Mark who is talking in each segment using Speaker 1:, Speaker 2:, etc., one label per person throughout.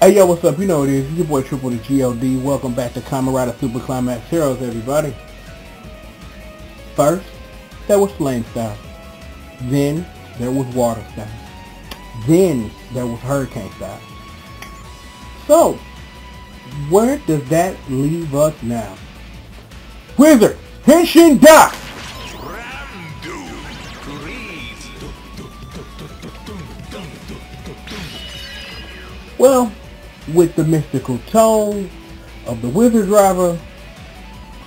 Speaker 1: Hey yo, what's up? You know what it is. It's your boy Triple the G.O.D. Welcome back to Kamen Super Climax Heroes, everybody. First, there was Flame Style. Then, there was Water Style. Then, there was Hurricane Style. So, where does that leave us now? Wizard, Henshin Da! Well, with the mystical tone of the Wizard Driver,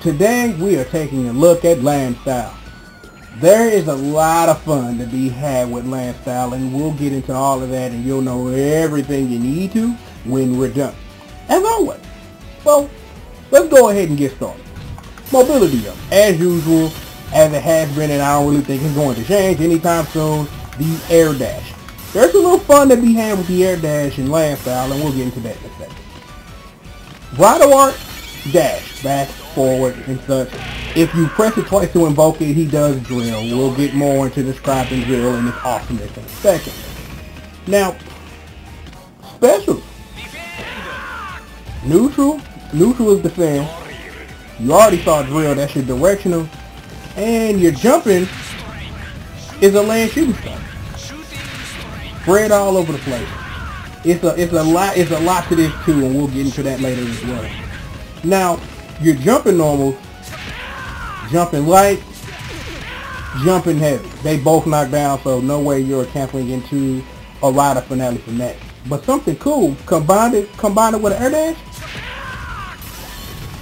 Speaker 1: today we are taking a look at Land Style. There is a lot of fun to be had with Land Style, and we'll get into all of that, and you'll know everything you need to when we're done. As always. So, let's go ahead and get started. Mobility up, as usual, as it has been, and I don't really think it's going to change anytime soon, the Air Dash. There's a little fun to be had with the Air Dash and Land Style, and we'll get into that in a second. Rider Art, dash, back, forward, and such. If you press it twice to invoke it, he does drill. We'll get more into describing drill and its awesomeness in a second. Now, special. Neutral is defend. You already saw drill, that's your directional. And your jumping is a land shooting star. Spread all over the place. It's a lot to this too, and we'll get into that later as well. Now, your jumping normals, jumping light, jumping heavy. They both knock down, so no way you're canceling into a rider finale from that. But something cool, combine it with an air dash,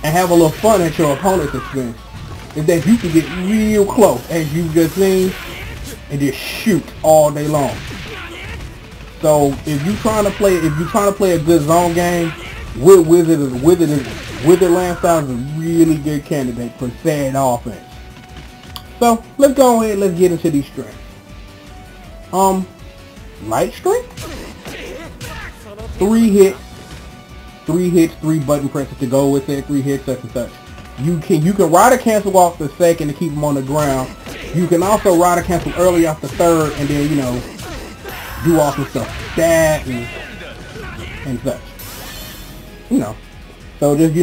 Speaker 1: and have a little fun at your opponent's expense, is that you can get real close, as you've just seen, and just shoot all day long. So if you're trying to play a good zone game, Wizard Land Style is a really good candidate for sad offense. So let's go ahead and let's get into these strengths. Light strength, 3 hits, 3 button presses to go with it, 3 hits, such and such. You can rider cancel off the second to keep them on the ground. You can also rider cancel early off the third, and then do awesome stuff like that and such. So just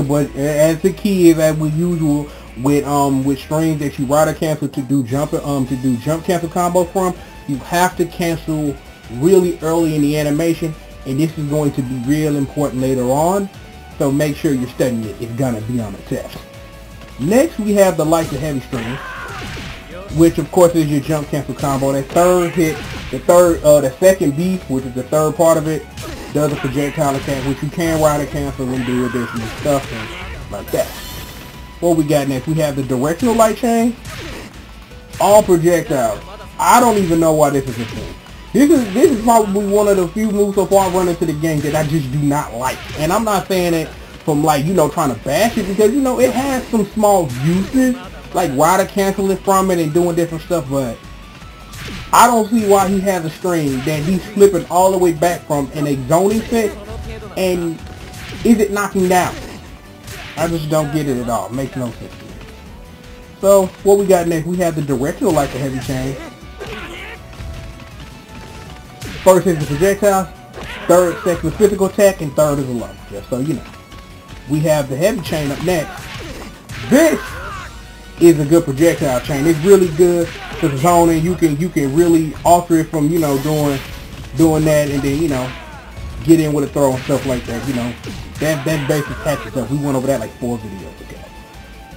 Speaker 1: but as the key is, as usual with strings that you rider cancel to do jump cancel combos from, you have to cancel really early in the animation, and this is going to be real important later on. So make sure you're studying it. It's gonna be on the test. Next we have the light to heavy string, which of course is your jump cancel combo. That third hit, the second beef, which is the third part of it, does a projectile attack, which you can rider cancel and do additional stuff and like that. What we got next? We have the directional light chain. All projectiles. I don't even know why this is a thing. This is probably one of the few moves so far run into the game that I just do not like. And I'm not saying it from trying to bash it, because it has some small uses, like rider canceling from it and doing different stuff, but I don't see why he has a string that he's flipping all the way back from in a zoning set, and is it knocking down? I just don't get it at all. Makes no sense to me. So what we got next? We have the directional light to heavy chain. First is the projectile, second is physical attack, and third is a low. Just so you know. We have the heavy chain up next. This is a good projectile chain. It's really good for zoning. You can really alter it from doing that, and then get in with a throw and stuff like that. That basic tactic stuff. We went over that like 4 videos ago.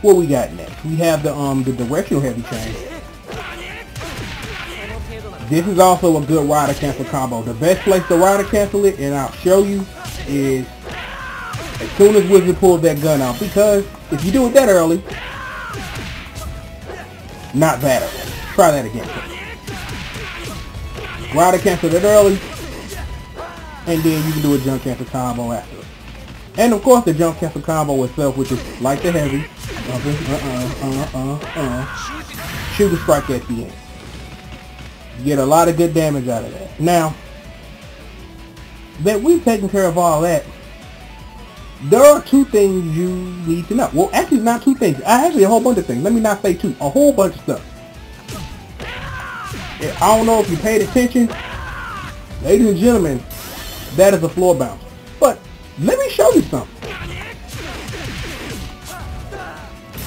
Speaker 1: What we got next? We have the directional heavy chain. This is also a good rider cancel combo. The best place to rider cancel it, and I'll show you, is as soon as Wizard pulls that gun out, because if you do it that early, not that early. Try that again. Rider cancel it early, and then you can do a jump cancel combo after it. And of course the jump cancel combo itself, which is light to heavy, shoot a strike at the end. You get a lot of good damage out of that. Now that we've taken care of all that, there are 2 things you need to know. Well, actually not 2 things. Actually a whole bunch of things. Let me not say 2. A whole bunch of stuff. I don't know if you paid attention. Ladies and gentlemen, that is a floor bounce. But let me show you something.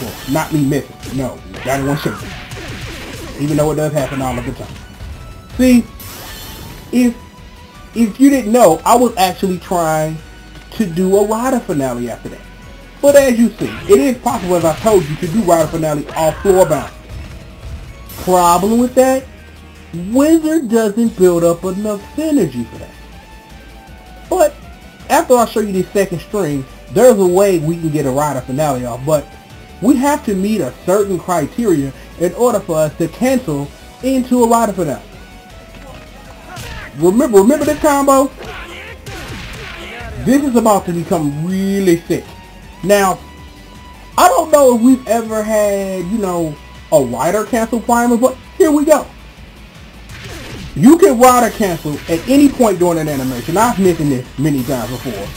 Speaker 1: Well, not me missing. No, gotta want to show you. Even though it does happen all of the time. See, if you didn't know, I was actually trying to do a rider finale after that. But as you see, it is possible, as I told you, to do rider finale off floor bounce. Problem with that? Wizard doesn't build up enough synergy for that. But after I show you this second string, there's a way we can get a rider finale off, but we have to meet a certain criteria in order for us to cancel into a rider finale. Remember this combo? This is about to become really thick. Now, I don't know if we've ever had, you know, a rider cancel primer, but here we go. You can rider cancel at any point during an animation. I've mentioned this many times before.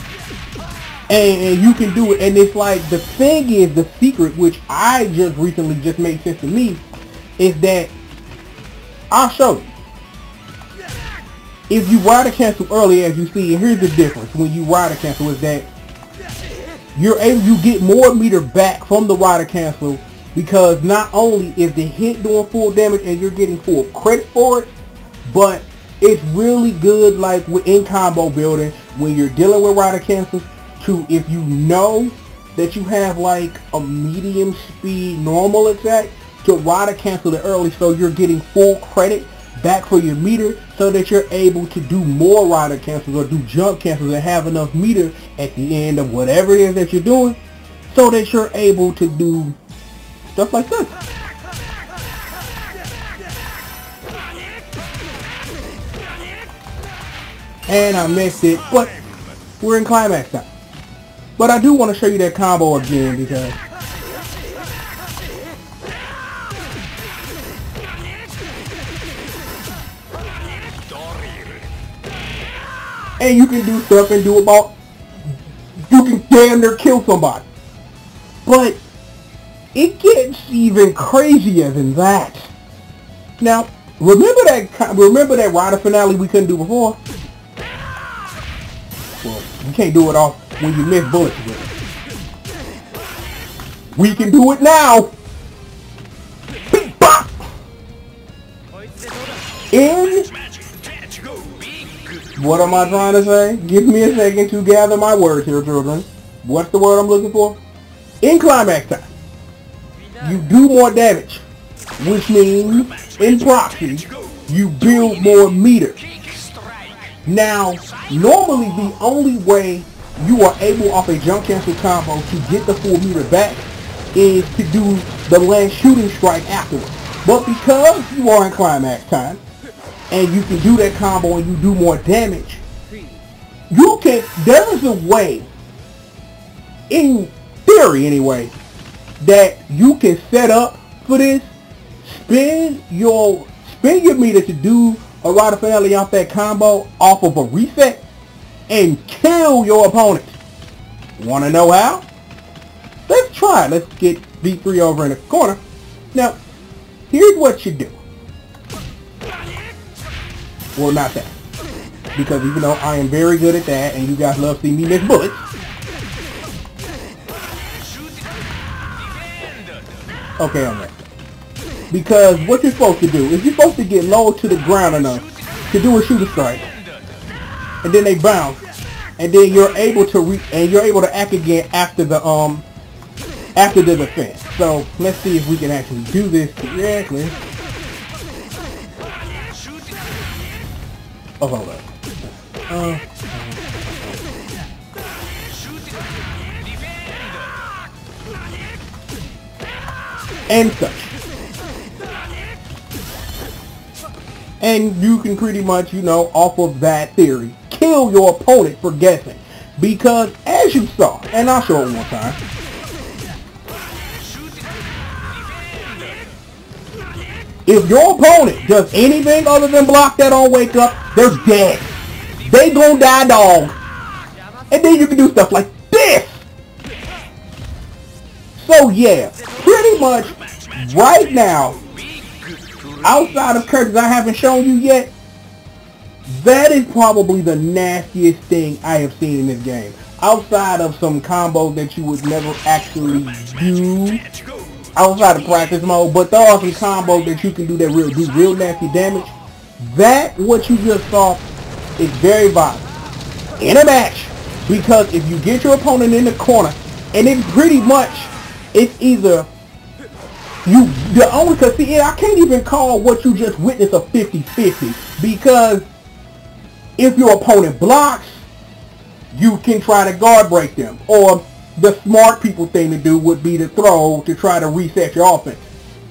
Speaker 1: And you can do it, and it's like, the thing is, the secret, which I just recently just made sense to me, is that, I'll show you. If you rider cancel early, as you see, and here's the difference when you rider cancel, is that you get more meter back from the rider cancel, because not only is the hit doing full damage and you're getting full credit for it, but it's really good, like in combo building, when you're dealing with rider cancels, to, if you know that you have like a medium speed normal attack, to rider cancel it early so you're getting full credit back for your meter, so that you're able to do more rider cancels or do jump cancels and have enough meter at the end of whatever it is that you're doing, so that you're able to do stuff like this. And I missed it, but we're in Climax time. But I do want to show you that combo again, because and you can do stuff and do about, you can damn near kill somebody. But it gets even crazier than that. Now, remember that rider finale we couldn't do before? Well, you can't do it off when you miss bullets with it. We can do it now. Beep, bop. In, what am I trying to say? Give me a second to gather my words here, children. What's the word I'm looking for? In Climax time, you do more damage, which means, in proxy, you build more meter. Now, normally the only way you are able, off a jump cancel combo, to get the full meter back is to do the last shooting strike afterwards. But because you are in Climax time, and you can do that combo and you do more damage, you can, there is a way, in theory anyway, that you can set up for this, spend your meter to do a rider finale off that combo off of a reset, and kill your opponent. Want to know how? Let's try it. Let's get V3 over in the corner. Now, here's what you do. Well, not that. Because even though I am very good at that, and you guys love seeing me miss bullets, okay, on that. Because what you're supposed to do is you're supposed to get low to the ground enough to do a shooter strike, and then they bounce, and then you're able to act again after the defense. So let's see if we can actually do this correctly. Oh, hold up. And such. And you can pretty much, you know, off of that theory, kill your opponent for guessing. Because as you saw, and I'll show it one more time. If your opponent does anything other than block that on wake up, they're dead. They gonna die, dog. And then you can do stuff like this. So yeah, pretty much right now, outside of curtains I haven't shown you yet, That is probably the nastiest thing I have seen in this game. Outside of some combos that you would never actually do outside of practice mode, but there are some combos that you can do that do real nasty damage. That, what you just saw, is very violent in a match, because if you get your opponent in the corner, and it's pretty much, it's either the only, because see, I can't even call what you just witnessed a 50-50, because if your opponent blocks, you can try to guard break them, or the smart people thing to do would be to throw to try to reset your offense.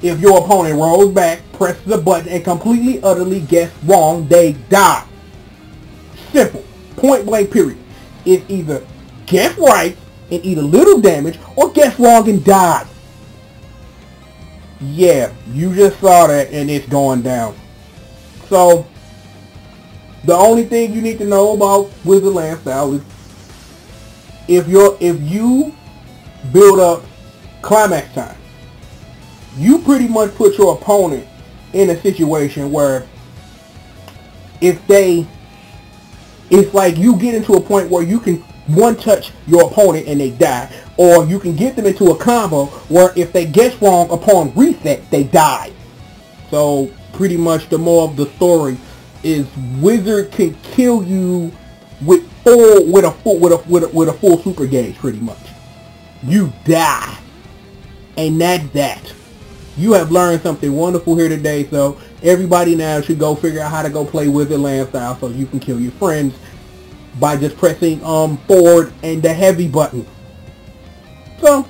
Speaker 1: If your opponent rolls back, presses the button, and completely, utterly guess wrong, they die. Simple. Point blank period. It's either guess right and eat a little damage, or guess wrong and die. Yeah, you just saw that, and it's going down. So, the only thing you need to know about Wizard Land style is if you build up climax time, you pretty much put your opponent in a situation where it's like you get into a point where you can one touch your opponent and they die, or you can get them into a combo where if they guess wrong upon reset, they die. So pretty much the moral of the story is Wizard can kill you with a full super gauge pretty much. You die. And that's that. You have learned something wonderful here today, so everybody now should go figure out how to go play Wizard Land style so you can kill your friends by just pressing forward and the heavy button. So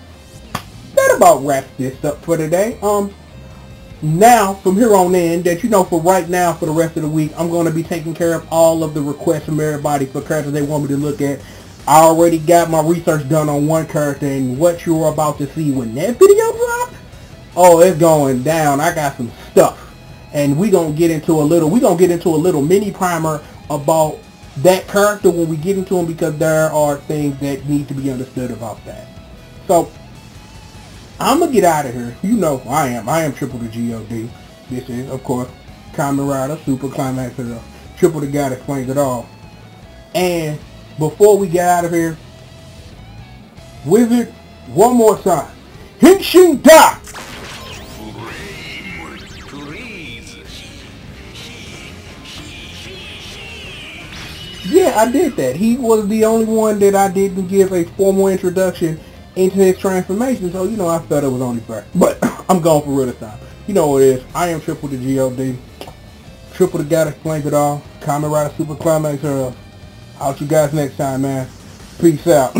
Speaker 1: that about wraps this up for today. Now from here on in, that you know, for right now, for the rest of the week, I'm going to be taking care of all of the requests from everybody for characters they want me to look at. I already got my research done on one character, and what you're about to see when that video drops, oh, it's going down. I got some stuff, and we're gonna get into a little mini primer about that character when we get into him, because there are things that need to be understood about that. So I'm gonna get out of here. You know who I am. I am Triple the G.O.D. This is, of course, Kamen Rider, Super Climax, Triple the guy that explains it all. And before we get out of here, Wizard, one more time. Henshin Da! Yeah, I did that. He was the only one that I didn't give a formal introduction into his transformation, so you know I felt it was only fair. But I'm going for real this time. You know what it is. I am Triple the G.O.D. Triple the guy that explains it all. Kamen Rider Super Climax. I'll see you guys next time, man. Peace out.